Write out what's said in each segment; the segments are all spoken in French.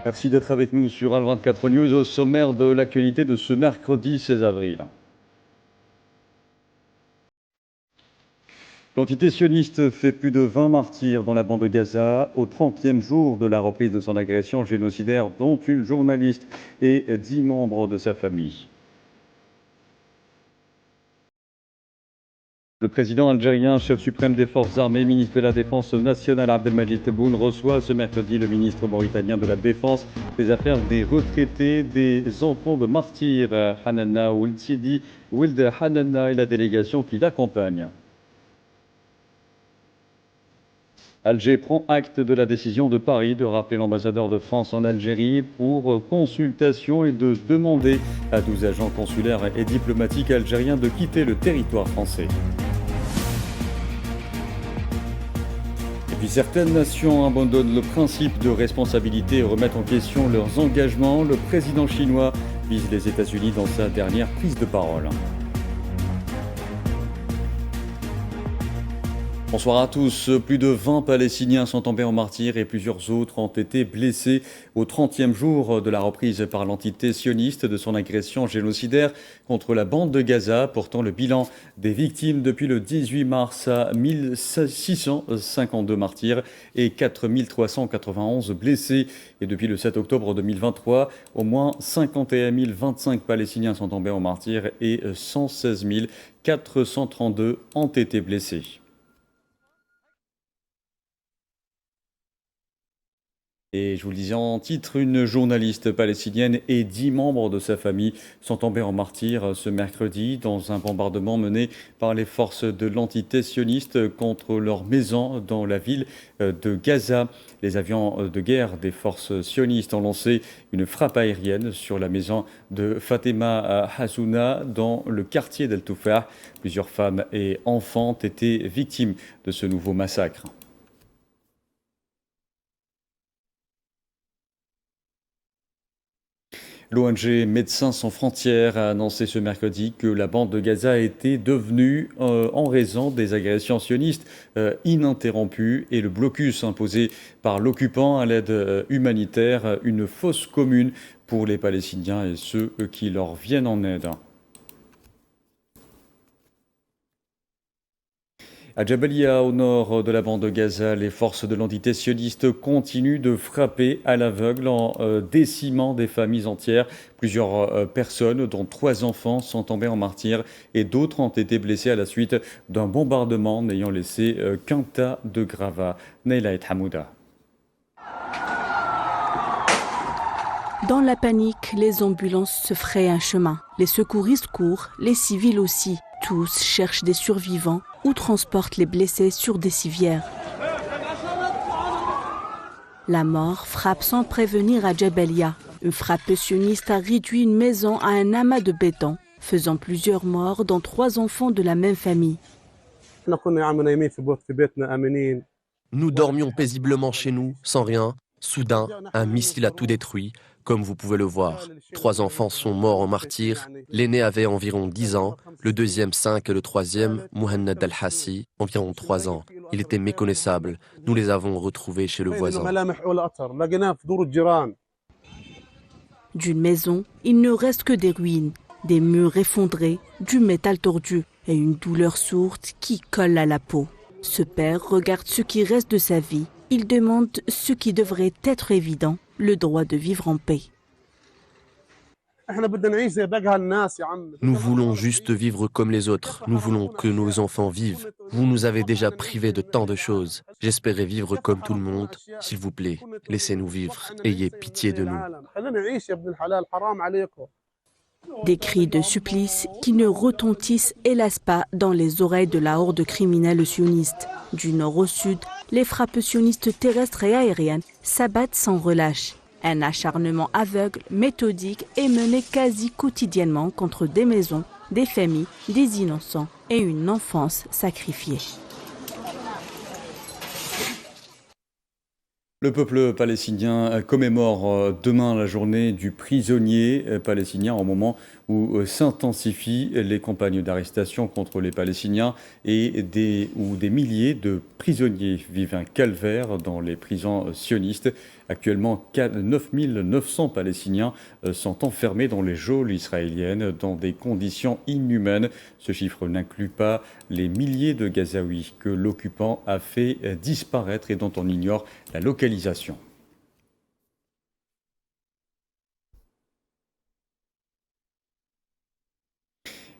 Merci d'être avec nous sur Al24 News au sommaire de l'actualité de ce mercredi 16 avril. L'entité sioniste fait plus de 20 martyrs dans la bande de Gaza au 30e jour de la reprise de son agression génocidaire, dont une journaliste et 10 membres de sa famille. Le président algérien, chef suprême des forces armées, ministre de la Défense nationale Abdelmadjid Tebboune reçoit ce mercredi le ministre mauritanien de la Défense, des Affaires des retraités, des enfants de martyrs, Hanana Ould Sidi, Ould Hanana et la délégation qui l'accompagne. Alger prend acte de la décision de Paris de rappeler l'ambassadeur de France en Algérie pour consultation et de demander à 12 agents consulaires et diplomatiques algériens de quitter le territoire français. Et puis certaines nations abandonnent le principe de responsabilité et remettent en question leurs engagements. Le président chinois vise les États-Unis dans sa dernière prise de parole. Bonsoir à tous. Plus de 20 Palestiniens sont tombés en martyrs et plusieurs autres ont été blessés au 30e jour de la reprise par l'entité sioniste de son agression génocidaire contre la bande de Gaza, portant le bilan des victimes depuis le 18 mars à 1652 martyrs et 4391 blessés. Et depuis le 7 octobre 2023, au moins 51 025 Palestiniens sont tombés en martyrs et 116 432 ont été blessés. Et je vous le disais en titre, une journaliste palestinienne et 10 membres de sa famille sont tombés en martyrs ce mercredi dans un bombardement mené par les forces de l'entité sioniste contre leur maison dans la ville de Gaza. Les avions de guerre des forces sionistes ont lancé une frappe aérienne sur la maison de Fatima Hassouna dans le quartier d'El Toufar. Plusieurs femmes et enfants ont été victimes de ce nouveau massacre. L'ONG Médecins sans frontières a annoncé ce mercredi que la bande de Gaza était devenue, en raison des agressions sionistes, ininterrompues et le blocus imposé par l'occupant à l'aide humanitaire, une fosse commune pour les Palestiniens et ceux qui leur viennent en aide. À Jabalia, au nord de la bande de Gaza, les forces de l'entité sioniste continuent de frapper à l'aveugle en décimant des familles entières. Plusieurs personnes, dont 3 enfants, sont tombées en martyrs et d'autres ont été blessées à la suite d'un bombardement n'ayant laissé qu'un tas de gravats. Neila et Hamouda. Dans la panique, les ambulances se frayent un chemin. Les secouristes courent, les civils aussi. Tous cherchent des survivants ou transportent les blessés sur des civières. La mort frappe sans prévenir à Jabalia. Une frappe sioniste a réduit une maison à un amas de béton, faisant plusieurs morts, dont 3 enfants de la même famille. Nous dormions paisiblement chez nous, sans rien. Soudain, un missile a tout détruit, comme vous pouvez le voir. 3 enfants sont morts en martyrs. L'aîné avait environ 10 ans, le deuxième 5 et le troisième, Mouhannad Al-Hassi, environ 3 ans. Il était méconnaissable. Nous les avons retrouvés chez le voisin. D'une maison, il ne reste que des ruines, des murs effondrés, du métal tordu et une douleur sourde qui colle à la peau. Ce père regarde ce qui reste de sa vie. Il demande ce qui devrait être évident, le droit de vivre en paix. Nous voulons juste vivre comme les autres. Nous voulons que nos enfants vivent. Vous nous avez déjà privés de tant de choses. J'espérais vivre comme tout le monde. S'il vous plaît, laissez-nous vivre. Ayez pitié de nous. Des cris de supplice qui ne retentissent hélas pas dans les oreilles de la horde criminelle sioniste. Du nord au sud, les frappes sionistes terrestres et aériennes s'abattent sans relâche. Un acharnement aveugle, méthodique est mené quasi quotidiennement contre des maisons, des familles, des innocents et une enfance sacrifiée. Le peuple palestinien commémore demain la journée du prisonnier palestinien au moment où s'intensifient les campagnes d'arrestation contre les Palestiniens et où des milliers de prisonniers vivent un calvaire dans les prisons sionistes. Actuellement, 9 900 Palestiniens sont enfermés dans les geôles israéliennes dans des conditions inhumaines. Ce chiffre n'inclut pas les milliers de Gazaouis que l'occupant a fait disparaître et dont on ignore la localisation.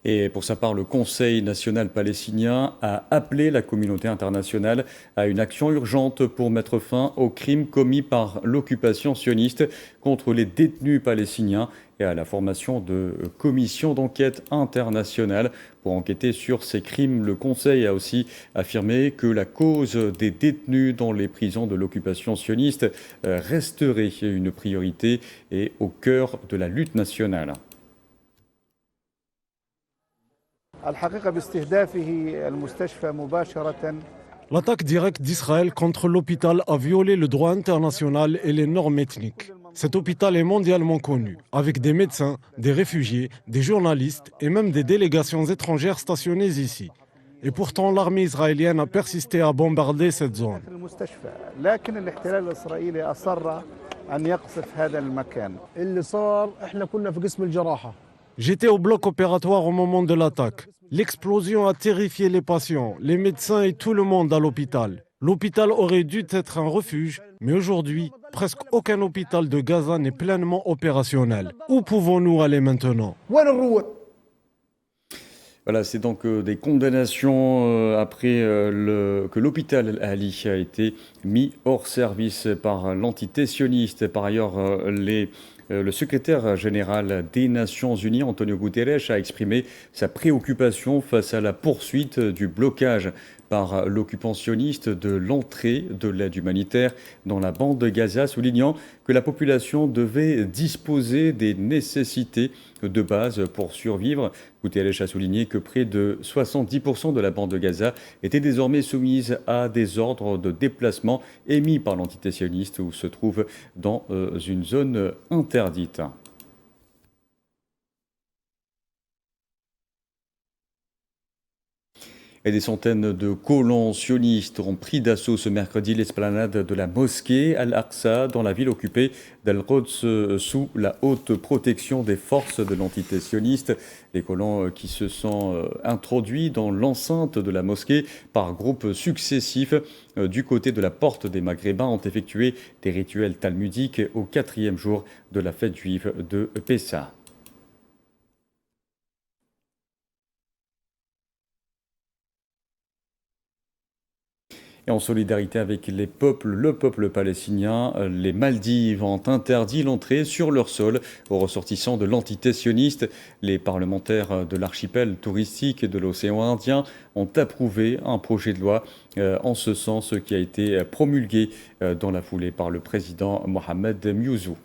Et pour sa part, le Conseil national palestinien a appelé la communauté internationale à une action urgente pour mettre fin aux crimes commis par l'occupation sioniste contre les détenus palestiniens et à la formation de commissions d'enquête internationales pour enquêter sur ces crimes. Le Conseil a aussi affirmé que la cause des détenus dans les prisons de l'occupation sioniste resterait une priorité et au cœur de la lutte nationale. L'attaque directe d'Israël contre l'hôpital a violé le droit international et les normes ethniques. Cet hôpital est mondialement connu, avec des médecins, des réfugiés, des journalistes et même des délégations étrangères stationnées ici. Et pourtant, l'armée israélienne a persisté à bombarder cette zone. J'étais au bloc opératoire au moment de l'attaque. L'explosion a terrifié les patients, les médecins et tout le monde à l'hôpital. L'hôpital aurait dû être un refuge, mais aujourd'hui, presque aucun hôpital de Gaza n'est pleinement opérationnel. Où pouvons-nous aller maintenant ? Voilà, c'est donc des condamnations après que l'hôpital Ali a été mis hors service par l'entité sioniste. Par ailleurs, le secrétaire général des Nations Unies, Antonio Guterres, a exprimé sa préoccupation face à la poursuite du blocage par l'occupant sioniste de l'entrée de l'aide humanitaire dans la bande de Gaza, soulignant que la population devait disposer des nécessités de base pour survivre. Guterres a souligné que près de 70% de la bande de Gaza était désormais soumise à des ordres de déplacement émis par l'entité sioniste où se trouve dans une zone interdite. Et des centaines de colons sionistes ont pris d'assaut ce mercredi l'esplanade de la mosquée Al-Aqsa dans la ville occupée d'Al-Quds sous la haute protection des forces de l'entité sioniste. Les colons qui se sont introduits dans l'enceinte de la mosquée par groupes successifs du côté de la porte des Maghrébins ont effectué des rituels talmudiques au 4e jour de la fête juive de Pessah. Et en solidarité avec le peuple palestinien, les Maldives ont interdit l'entrée sur leur sol aux ressortissants de l'entité sioniste. Les parlementaires de l'archipel touristique de l'océan Indien ont approuvé un projet de loi en ce sens qui a été promulgué dans la foulée par le président Mohamed Miouzou.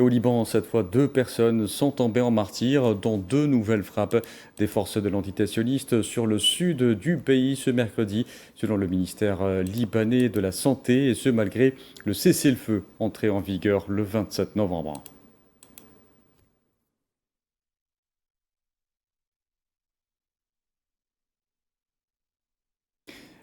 Et au Liban, cette fois, 2 personnes sont tombées en martyrs, dont 2 nouvelles frappes des forces de l'entité sioniste sur le sud du pays ce mercredi, selon le ministère libanais de la Santé, et ce malgré le cessez-le-feu entré en vigueur le 27 novembre.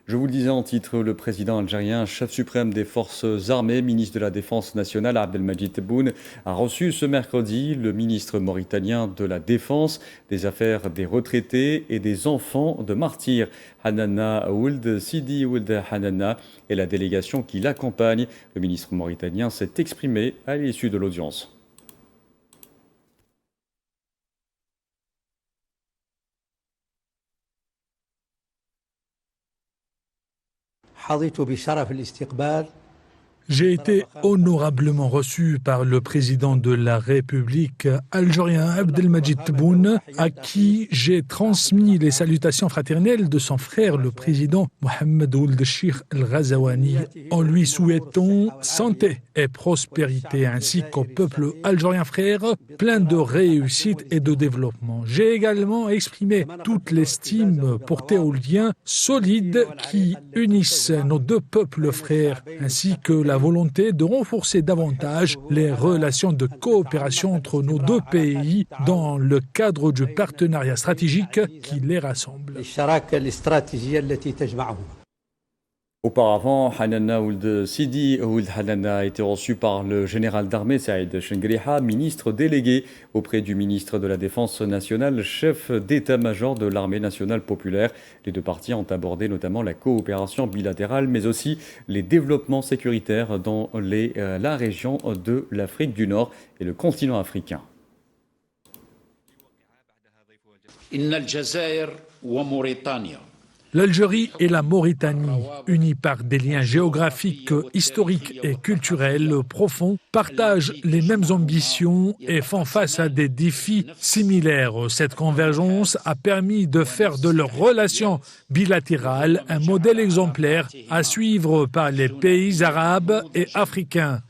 Je vous le disais en titre, le président algérien, chef suprême des forces armées, ministre de la Défense nationale, Abdelmadjid Tebboune, a reçu ce mercredi le ministre mauritanien de la Défense, des Affaires des retraités et des enfants de martyrs, Hanana Ould Sidi Ould Hanana, et la délégation qui l'accompagne. Le ministre mauritanien s'est exprimé à l'issue de l'audience. حظيت بشرف الاستقبال J'ai été honorablement reçu par le président de la République algérien Abdelmadjid Tebboune, à qui j'ai transmis les salutations fraternelles de son frère, le président Mohamed Ould Cheikh El Ghazouani, en lui souhaitant santé et prospérité, ainsi qu'au peuple algérien frère, plein de réussite et de développement. J'ai également exprimé toute l'estime portée aux liens solides qui unissent nos deux peuples frères, ainsi que la volonté de renforcer davantage les relations de coopération entre nos deux pays dans le cadre du partenariat stratégique qui les rassemble. Auparavant, Hanana Ould Sidi Ould Hanana a été reçu par le général d'armée Saïd Chengriha, ministre délégué auprès du ministre de la Défense nationale, chef d'état-major de l'armée nationale populaire. Les deux parties ont abordé notamment la coopération bilatérale, mais aussi les développements sécuritaires dans la région de l'Afrique du Nord et le continent africain. L'Algérie et la Mauritanie, unies par des liens géographiques, historiques et culturels profonds, partagent les mêmes ambitions et font face à des défis similaires. Cette convergence a permis de faire de leurs relations bilatérales un modèle exemplaire à suivre par les pays arabes et africains.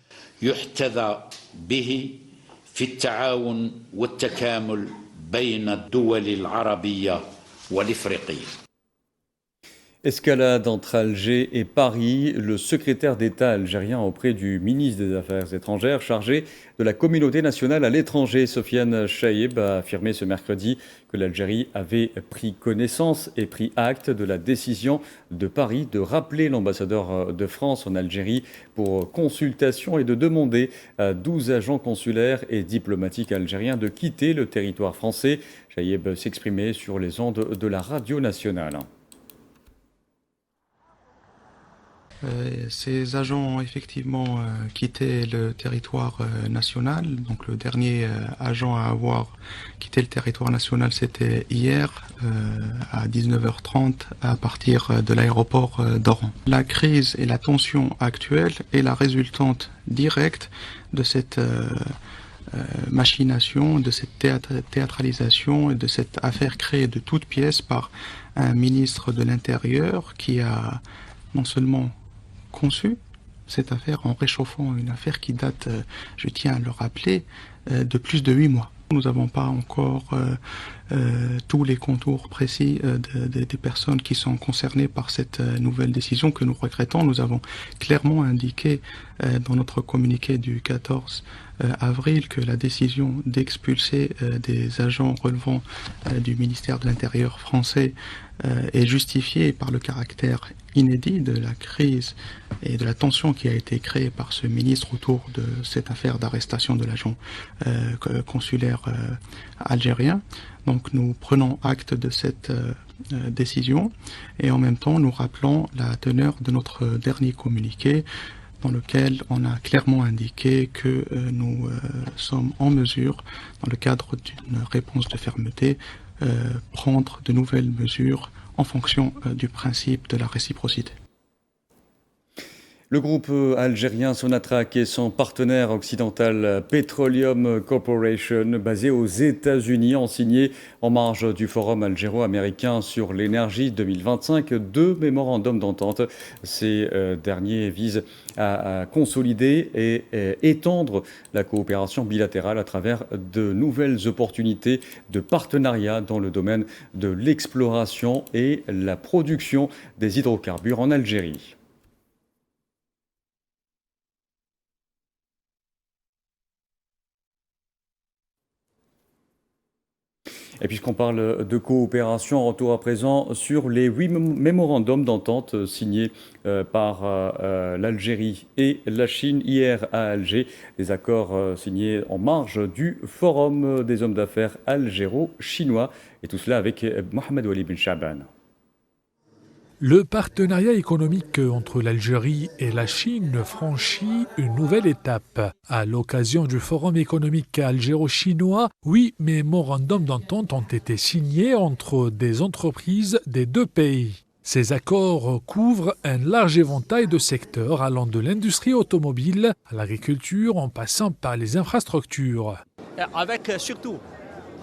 Escalade entre Alger et Paris, le secrétaire d'État algérien auprès du ministre des Affaires étrangères chargé de la communauté nationale à l'étranger, Sofiane Chaïb, a affirmé ce mercredi que l'Algérie avait pris connaissance et pris acte de la décision de Paris de rappeler l'ambassadeur de France en Algérie pour consultation et de demander à 12 agents consulaires et diplomatiques algériens de quitter le territoire français. Chaïb s'exprimait sur les ondes de la radio nationale. Ces agents ont effectivement quitté le territoire national. Donc le dernier agent à avoir quitté le territoire national, c'était hier à 19h30 à partir de l'aéroport d'Oran. La crise et la tension actuelle est la résultante directe de cette machination, de cette théâtralisation et de cette affaire créée de toutes pièces par un ministre de l'Intérieur qui a non seulement conçu cette affaire en réchauffant une affaire qui date, je tiens à le rappeler, de plus de 8 mois. Nous n'avons pas encore tous les contours précis des personnes qui sont concernées par cette nouvelle décision que nous regrettons. Nous avons clairement indiqué dans notre communiqué du 14 avril que la décision d'expulser des agents relevant du ministère de l'Intérieur français est justifiée par le caractère inédit de la crise et de la tension qui a été créée par ce ministre autour de cette affaire d'arrestation de l'agent consulaire algérien. Donc nous prenons acte de cette décision et en même temps nous rappelons la teneur de notre dernier communiqué dans lequel on a clairement indiqué que nous sommes en mesure, dans le cadre d'une réponse de fermeté, prendre de nouvelles mesures en fonction du principe de la réciprocité. Le groupe algérien Sonatrach et son partenaire occidental Petroleum Corporation, basé aux États-Unis, ont signé en marge du Forum algéro-américain sur l'énergie 2025 2 mémorandums d'entente. Ces derniers visent à consolider et étendre la coopération bilatérale à travers de nouvelles opportunités de partenariat dans le domaine de l'exploration et la production des hydrocarbures en Algérie. Et puisqu'on parle de coopération, retour à présent sur les 8 mémorandums d'entente signés par l'Algérie et la Chine hier à Alger. Des accords signés en marge du Forum des hommes d'affaires algéro-chinois. Et tout cela avec Mohamed Wali Ben Chaban. Le partenariat économique entre l'Algérie et la Chine franchit une nouvelle étape. À l'occasion du Forum économique algéro-chinois, 8 mémorandums d'entente ont été signés entre des entreprises des deux pays. Ces accords couvrent un large éventail de secteurs allant de l'industrie automobile à l'agriculture en passant par les infrastructures. Avec surtout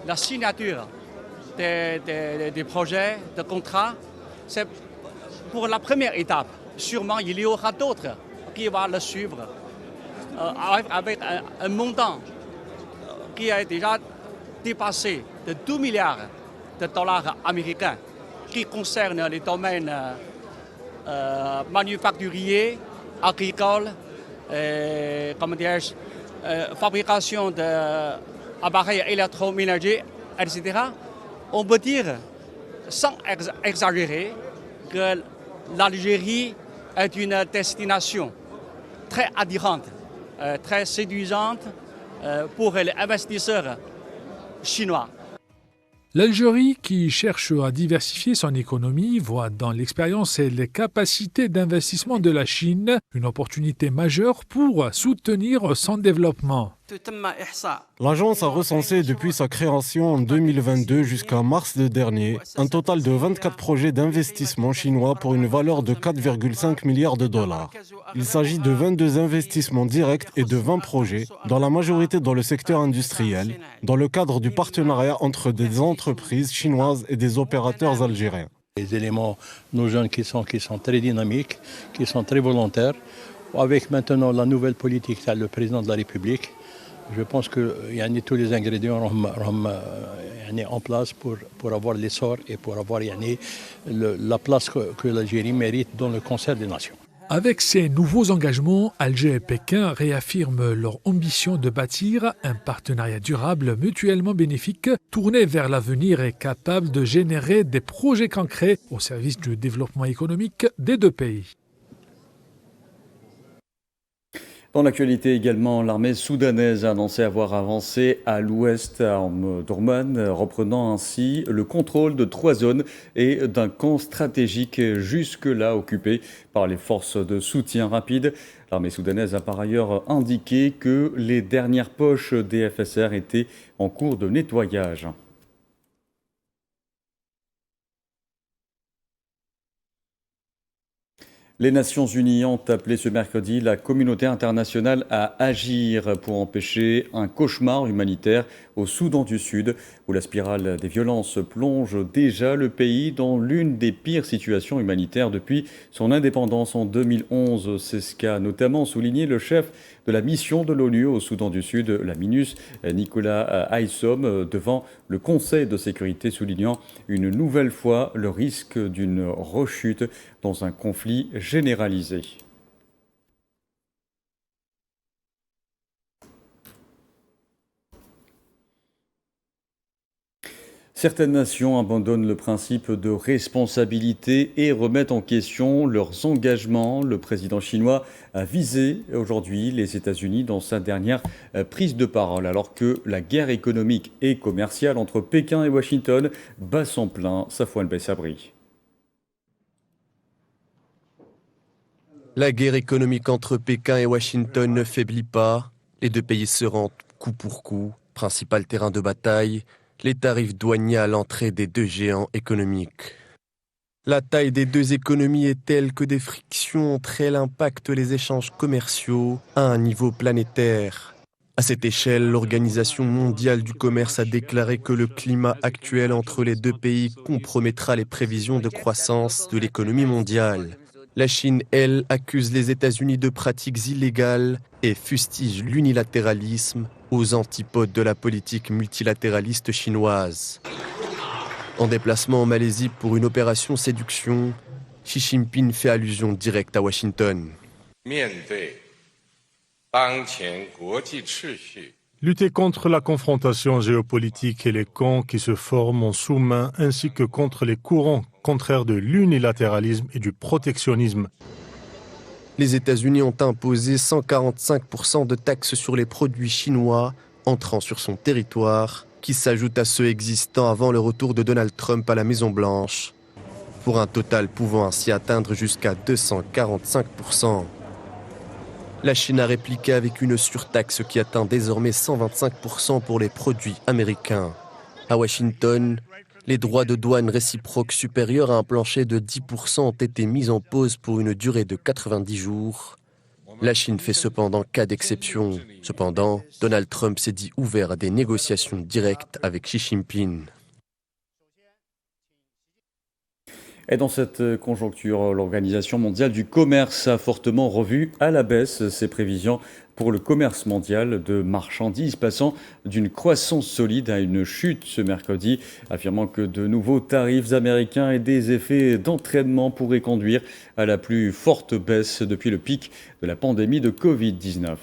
la signature des projets, de contrats, c'est pour la première étape. Sûrement, il y aura d'autres qui vont le suivre avec un montant qui a déjà dépassé de 2 milliards de dollars américains qui concerne les domaines manufacturiers, agricoles, fabrication d'appareils électroménagers, etc. On peut dire, sans exagérer, que l'Algérie est une destination très attirante, très séduisante pour les investisseurs chinois. L'Algérie, qui cherche à diversifier son économie, voit dans l'expérience et les capacités d'investissement de la Chine une opportunité majeure pour soutenir son développement. L'agence a recensé depuis sa création en 2022 jusqu'à mars dernier un total de 24 projets d'investissement chinois pour une valeur de 4,5 milliards de dollars. Il s'agit de 22 investissements directs et de 20 projets, dont la majorité dans le secteur industriel, dans le cadre du partenariat entre des entreprises chinoises et des opérateurs algériens. Les éléments, nos jeunes qui sont très dynamiques, qui sont très volontaires, avec maintenant la nouvelle politique, le président de la République, je pense que tous les ingrédients sont en place pour avoir l'essor et pour avoir la place que l'Algérie mérite dans le concert des nations. Avec ces nouveaux engagements, Alger et Pékin réaffirment leur ambition de bâtir un partenariat durable mutuellement bénéfique, tourné vers l'avenir et capable de générer des projets concrets au service du développement économique des deux pays. Dans l'actualité également, l'armée soudanaise a annoncé avoir avancé à l'ouest à Omdurman, reprenant ainsi le contrôle de 3 zones et d'un camp stratégique jusque-là occupé par les forces de soutien rapide. L'armée soudanaise a par ailleurs indiqué que les dernières poches des FSR étaient en cours de nettoyage. Les Nations Unies ont appelé ce mercredi la communauté internationale à agir pour empêcher un cauchemar humanitaire au Soudan du Sud, où la spirale des violences plonge déjà le pays dans l'une des pires situations humanitaires depuis son indépendance en 2011. C'est ce qu'a notamment souligné le chef de la mission de l'ONU au Soudan du Sud, la MINUS, Nicolas Haysom, devant le Conseil de sécurité, soulignant une nouvelle fois le risque d'une rechute dans un conflit généralisé. Certaines nations abandonnent le principe de responsabilité et remettent en question leurs engagements. Le président chinois a visé aujourd'hui les États-Unis dans sa dernière prise de parole, alors que la guerre économique et commerciale entre Pékin et Washington bat son plein. Safouane Bessabri. La guerre économique entre Pékin et Washington ne faiblit pas. Les deux pays se rendent coup pour coup, principal terrain de bataille. Les tarifs douaniers à l'entrée des deux géants économiques. La taille des deux économies est telle que des frictions entre elles impactent les échanges commerciaux à un niveau planétaire. À cette échelle, l'Organisation mondiale du commerce a déclaré que le climat actuel entre les deux pays compromettra les prévisions de croissance de l'économie mondiale. La Chine, elle, accuse les États-Unis de pratiques illégales et fustige l'unilatéralisme aux antipodes de la politique multilatéraliste chinoise. En déplacement en Malaisie pour une opération séduction, Xi Jinping fait allusion directe à Washington. Lutter contre la confrontation géopolitique et les camps qui se forment en sous-main, ainsi que contre les courants contraires de l'unilatéralisme et du protectionnisme. Les États-Unis ont imposé 145% de taxes sur les produits chinois entrant sur son territoire, qui s'ajoutent à ceux existants avant le retour de Donald Trump à la Maison-Blanche, pour un total pouvant ainsi atteindre jusqu'à 245%. La Chine a répliqué avec une surtaxe qui atteint désormais 125% pour les produits américains. À Washington, Les droits de douane réciproques supérieurs à un plancher de 10% ont été mis en pause pour une durée de 90 jours. La Chine fait cependant cas d'exception. Cependant, Donald Trump s'est dit ouvert à des négociations directes avec Xi Jinping. Et dans cette conjoncture, l'Organisation mondiale du commerce a fortement revu à la baisse ses prévisions pour le commerce mondial de marchandises, passant d'une croissance solide à une chute ce mercredi, affirmant que de nouveaux tarifs américains et des effets d'entraînement pourraient conduire à la plus forte baisse depuis le pic de la pandémie de Covid-19.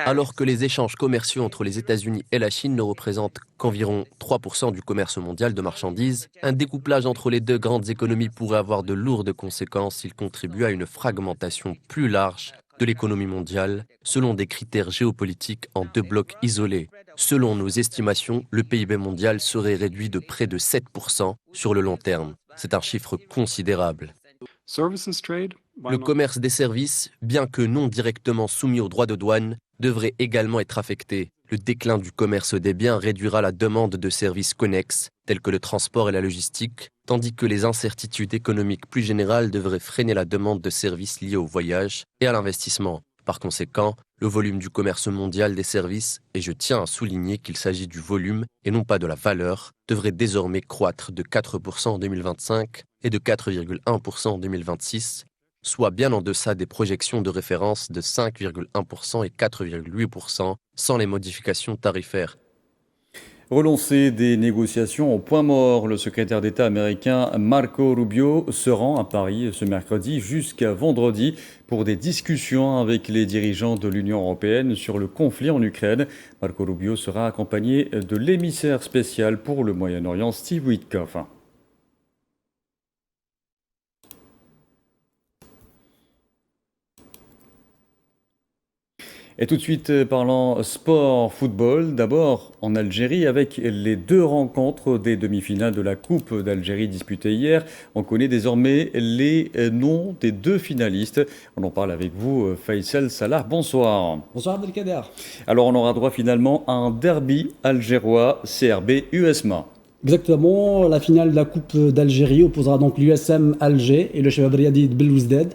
Alors que les échanges commerciaux entre les États-Unis et la Chine ne représentent qu'environ 3% du commerce mondial de marchandises, un découplage entre les deux grandes économies pourrait avoir de lourdes conséquences s'il contribue à une fragmentation plus large de l'économie mondiale, selon des critères géopolitiques en deux blocs isolés. Selon nos estimations, le PIB mondial serait réduit de près de 7% sur le long terme. C'est un chiffre considérable. Le commerce des services, bien que non directement soumis aux droits de douane, devrait également être affecté. Le déclin du commerce des biens réduira la demande de services connexes, tels que le transport et la logistique, tandis que les incertitudes économiques plus générales devraient freiner la demande de services liés au voyage et à l'investissement. Par conséquent, le volume du commerce mondial des services, et je tiens à souligner qu'il s'agit du volume et non pas de la valeur, devrait désormais croître de 4% en 2025 et de 4,1% en 2026, soit bien en deçà des projections de référence de 5,1% et 4,8% sans les modifications tarifaires. Relancer des négociations au point mort. Le secrétaire d'État américain Marco Rubio se rend à Paris ce mercredi jusqu'à vendredi pour des discussions avec les dirigeants de l'Union européenne sur le conflit en Ukraine. Marco Rubio sera accompagné de l'émissaire spécial pour le Moyen-Orient, Steve Witkoff. Et tout de suite, parlant sport, football, d'abord en Algérie avec les deux rencontres des demi-finales de la Coupe d'Algérie disputées hier. On connaît désormais les noms des deux finalistes. On en parle avec vous, Faisal Salah. Bonsoir. Bonsoir Abdelkader. Alors on aura droit finalement à un derby algérois CRB USMA. Exactement, la finale de la Coupe d'Algérie opposera donc l'USM Alger et le Chebab Riadi Belouizdad.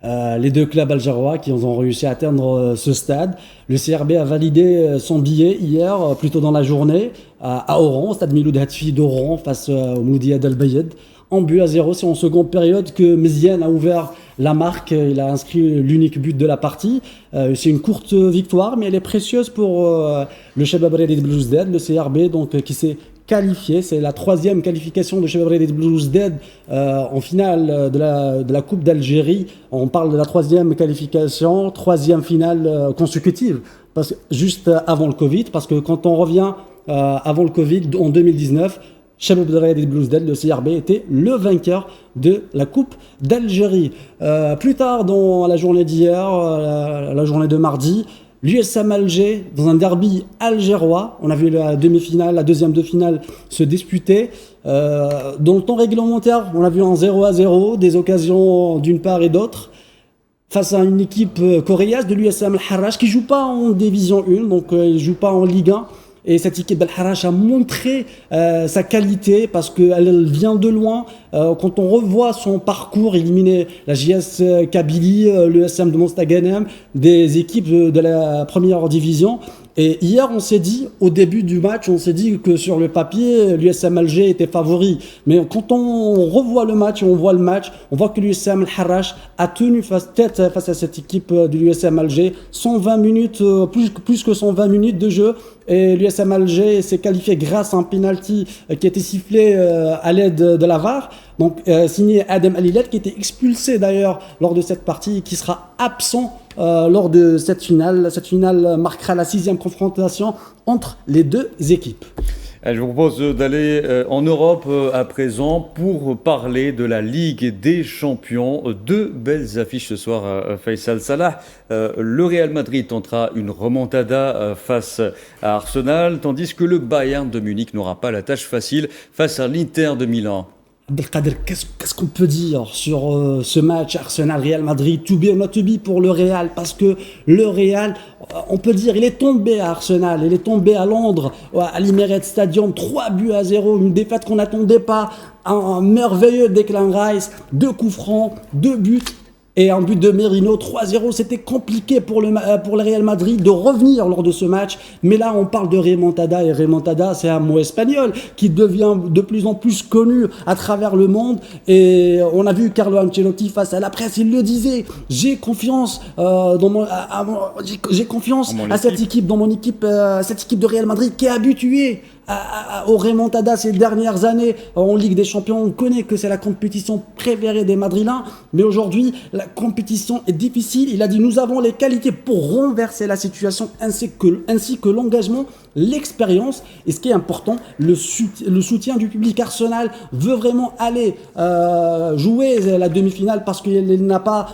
Les deux clubs algérois qui ont réussi à atteindre ce stade. Le CRB a validé son billet hier, plus tôt dans la journée, à Oran, stade Miloud Hatfi d'Oran face au Moudia Al Bayed. En but à 0, c'est en seconde période que Méziane a ouvert la marque, il a inscrit l'unique but de la partie. C'est une courte victoire, mais elle est précieuse pour le Chebab Riadi Belouizdad, le CRB donc, qui s'est qualifié. C'est la troisième qualification de Chebab Riadi Belouizdad en finale de la Coupe d'Algérie. On parle de la troisième qualification, troisième finale consécutive, juste avant le Covid, parce que quand on revient avant le Covid, en 2019, Chebab Riadi Belouizdad, le CRB, était le vainqueur de la Coupe d'Algérie. Plus tard dans la journée d'hier, la journée de mardi, l'USM Alger, dans un derby algérois, on a vu la demi-finale, la deuxième de finale se disputer. Dans le temps réglementaire, on a vu un 0-0, des occasions d'une part et d'autre, face à une équipe coréenne de l'USM Al-Harrach qui ne joue pas en Division 1, donc il ne joue pas en Ligue 1. Et cette équipe Al-Harrach a montré sa qualité parce qu'elle vient de loin. Quand on revoit son parcours, éliminer la JS Kabylie, l'USM de Mostaganem, des équipes de la première division. Et hier, on s'est dit, au début du match, on s'est dit que sur le papier, l'USM Alger était favori. Mais quand on revoit le match, on voit que l'USM Al-Harrach a tenu tête face à cette équipe de l'USM Alger. 120 minutes, plus que 120 minutes de jeu. Et l'USM Alger s'est qualifié grâce à un penalty qui a été sifflé à l'aide de la VAR. Donc signé Adem Alilet, qui était expulsé d'ailleurs lors de cette partie et qui sera absent lors de cette finale. Cette finale marquera la 6e confrontation entre les deux équipes. Je vous propose d'aller en Europe à présent pour parler de la Ligue des Champions. Deux belles affiches ce soir, Faisal Salah. Le Real Madrid tentera une remontada face à Arsenal, tandis que le Bayern de Munich n'aura pas la tâche facile face à l'Inter de Milan. Abdelkader, qu'est-ce qu'on peut dire sur ce match Arsenal-Real Madrid, to be or not to be pour le Real? Parce que le Real, on peut dire, il est tombé à Arsenal, il est tombé à Londres, à l'Emirates Stadium, 3-0, une défaite qu'on n'attendait pas, un merveilleux Declan Rice, 2 coups francs, 2 buts. Et un but de Merino, 3-0, c'était compliqué pour le Real Madrid de revenir lors de ce match. Mais là, on parle de remontada, et remontada, c'est un mot espagnol qui devient de plus en plus connu à travers le monde. Et on a vu Carlo Ancelotti face à la presse, il le disait, j'ai confiance j'ai confiance à cette équipe, dans mon équipe, cette équipe de Real Madrid qui est habituée au remontada ces dernières années en Ligue des Champions. On connaît que c'est la compétition préférée des Madrilènes, mais aujourd'hui la compétition est difficile. Il a dit nous avons les qualités pour renverser la situation ainsi que l'engagement, l'expérience, et ce qui est important, le soutien du public. Arsenal veut vraiment aller jouer la demi-finale parce qu'il n'a pas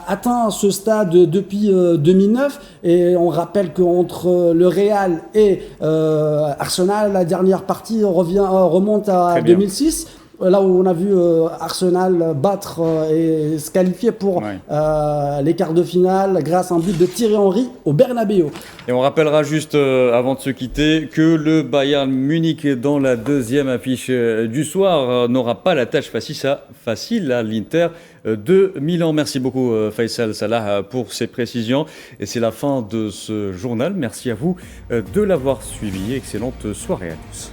atteint ce stade depuis 2009, et on rappelle qu'entre le Real et Arsenal, la dernière partie remonte à 2006. Là où on a vu Arsenal battre et se qualifier pour les quarts de finale grâce à un but de Thierry Henry au Bernabéu. Et on rappellera juste avant de se quitter que le Bayern Munich dans la deuxième affiche du soir n'aura pas la tâche facile à l'Inter de Milan. Merci beaucoup Faisal Salah pour ces précisions. Et c'est la fin de ce journal. Merci à vous de l'avoir suivi. Excellente soirée à tous.